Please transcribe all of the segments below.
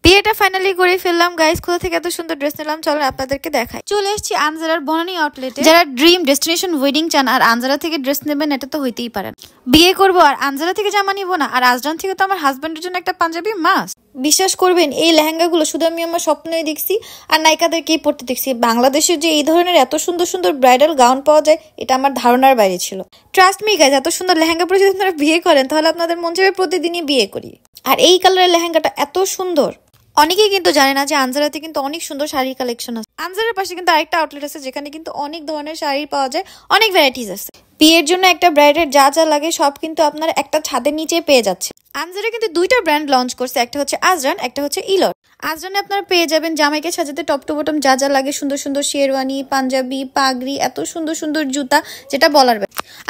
বিয়েটা ফাইনালি করে ফেললাম গাইস। কোথা থেকে এত সুন্দর ড্রেস নিলাম চলো আপনাদেরকে দেখাই। চলে এসেছি আনজারার বনানী আউটলেটে। যারা ড্রিম ডেস্টিনেশন ওয়েডিং চান আর আনজারা থেকে ড্রেস নেবেন এটা তো হইতেই পারেন। বিয়ে করবো আর আনজারা থেকে জামা নিবো না, আর আজরান থেকে তো আমার হাজবেন্ডের জন্য একটা পাঞ্জাবি মাস্ট। বিশ্বাস করবেন এই লেহেঙ্গাগুলো শুধু আমি আমার স্বপ্নই দেখছি আর নায়িকাদেরকেই পড়তে দেখছি। বাংলাদেশের যে এই ধরনের এত সুন্দর সুন্দর ব্রাইডাল গাউন পাওয়া যায় এটা আমার ধারণার বাইরে ছিল। ট্রাস্ট মি গাইজ, এত সুন্দর লেহেঙ্গা পরে যদি আপনারা বিয়ে করেন তাহলে আপনাদের মন চাইবে প্রতিদিনই বিয়ে করি। আর এই কালারের লেহেঙ্গাটা এত সুন্দর। অনেকেই কিন্তু জানে না যে আনজারাতে কিন্তু অনেক সুন্দর শাড়ির কালেকশন আছে। আনজারার পাশে কিন্তু আরেকটা আউটলেট আছে যেখানে কিন্তু অনেক ধরনের শাড়ি পাওয়া যায়, অনেক ভ্যারাইটিস আছে। বিয়ের জন্য একটা ব্রাইডের যা যা লাগে সব কিন্তু আপনার একটা ছাদের নিচে পেয়ে যাচ্ছে। আনজারা কিন্তু দুইটা ব্র্যান্ড লঞ্চ করছে, একটা হচ্ছে আজরান, একটা হচ্ছে ইলর। আজরানে আপনারা পেয়ে যাবেন জামাইকে সাজাতে টপ টু বটম যা যা লাগে, সুন্দর সুন্দর শেরওয়ানি, পাঞ্জাবি, পাগড়ি, এত সুন্দর সুন্দর জুতা যেটা বলার।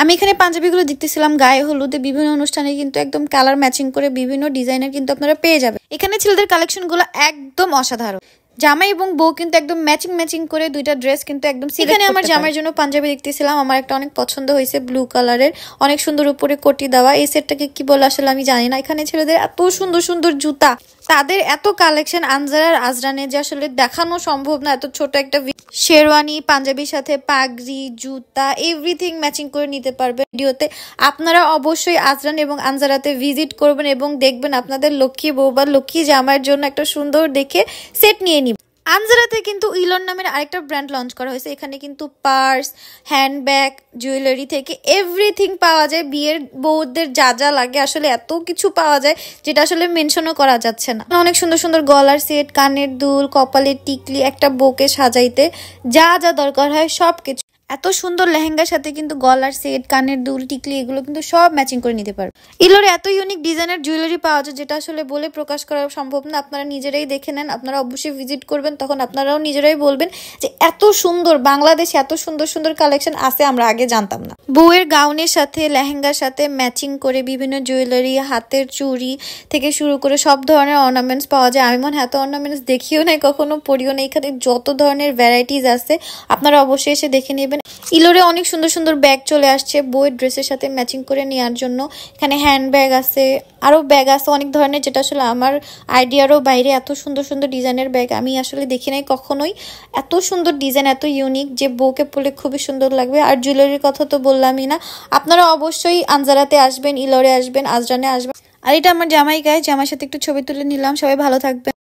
আমি এখানে পাঞ্জাবিগুলো দেখতেছিলাম গায়ে হলুদে বিভিন্ন অনুষ্ঠানে কিন্তু একদম কালার ম্যাচিং করে বিভিন্ন ডিজাইনের কিন্তু আপনারা পেয়ে যাবেন। এখানে ছেলেদের কালেকশন গুলো একদম অসাধারণ। জামাই এবং বউ কিন্তু একদম ম্যাচিং ম্যাচিং করে দুইটা ড্রেস কিন্তু একদম। এখানে আমার জামাইয়ের জন্য পাঞ্জাবি দেখতেছিলাম, আমার একটা অনেক পছন্দ হয়েছে ব্লু কালারের, অনেক সুন্দর উপরে কোটি দেওয়া। এই সেটটাকে কি বলে আসলে আমি জানি না। এখানে ছেলেদের এত সুন্দর সুন্দর জুতা, তাদের এত কালেকশন আনজারা আর আজরানে যে আসলে দেখানো সম্ভব না। এত ছোট একটা শেরওয়ানি পাঞ্জাবির সাথে পাগড়ি, জুতা, এভরিথিং ম্যাচিং করে নিতে পারবে ভিডিওতে। আপনারা অবশ্যই আজরান এবং আনজারাতে ভিজিট করবেন এবং দেখবেন আপনাদের লক্ষ্মী বউ বা লক্ষ্মী জামাইয়ের জন্য একটা সুন্দর দেখে সেট নিয়ে নিবেন। আনজারাতে কিন্তু ইলন নামের আরেকটা ব্র্যান্ড লঞ্চ করা হয়েছে। এখানে কিন্তু পার্স, হ্যান্ডব্যাগ, জুয়েলারি থেকে এভরিথিং পাওয়া যায়। বিয়ের বউদের যা যা লাগে আসলে এত কিছু পাওয়া যায় যেটা আসলে মেনশনও করা যাচ্ছে না। অনেক সুন্দর সুন্দর গলার সেট, কানের দুল, কপালের টিকলি, একটা বউকে সাজাইতে যা যা দরকার হয় সবকিছু। এত সুন্দর লেহেঙ্গার সাথে কিন্তু গলার সেট, কানের দুল, টিকলি এগুলো কিন্তু সব ম্যাচিং করে নিতে পারবে। ইলোরে এত ইউনিক ডিজাইনের জুয়েলারি পাওয়া যায় যেটা আসলে বলে প্রকাশ করা সম্ভব না। আপনারা নিজেরাই দেখে নেন, আপনারা অবশ্যই ভিজিট করবেন, তখন আপনারাও নিজেরাই বলবেন যে এত সুন্দর বাংলাদেশে এত সুন্দর সুন্দর কালেকশন আছে, আমরা আগে জানতাম না। বউয়ের গাউনের সাথে লেহেঙ্গার সাথে ম্যাচিং করে বিভিন্ন জুয়েলারি, হাতের চুড়ি থেকে শুরু করে সব ধরনের অর্নামেন্টস পাওয়া যায়। আমি মনে হয় এত অর্নামেন্টস দেখিও নাই, কখনো পরিও নাই। এখানে যত ধরনের ভ্যারাইটিস আছে আপনারা অবশ্যই এসে দেখে নেবেন। ইলোরে অনেক সুন্দর সুন্দর ব্যাগ চলে আসছে বউয়ের ড্রেসের সাথে ম্যাচিং করে নেওয়ার জন্য। এখানে হ্যান্ড ব্যাগ আছে, আরো ব্যাগ আছে অনেক ধরনের যেটা আসলে আমার আইডিয়ারও বাইরে। এত সুন্দর সুন্দর ডিজাইনের ব্যাগ আমি আসলে দেখি নাই কখনোই। এত সুন্দর ডিজাইন, এত ইউনিক যে বউকে পরলে খুবই সুন্দর লাগবে। আর জুয়েলারির কথা তো বললামই না। আপনারা অবশ্যই আনজারাতে আসবেন, ইলোরে আসবেন, আজরানে আসবেন। আর এটা আমার জামাই গায়ে, জামাইয়ের সাথে একটু ছবি তুলে নিলাম। সবাই ভালো থাকবেন।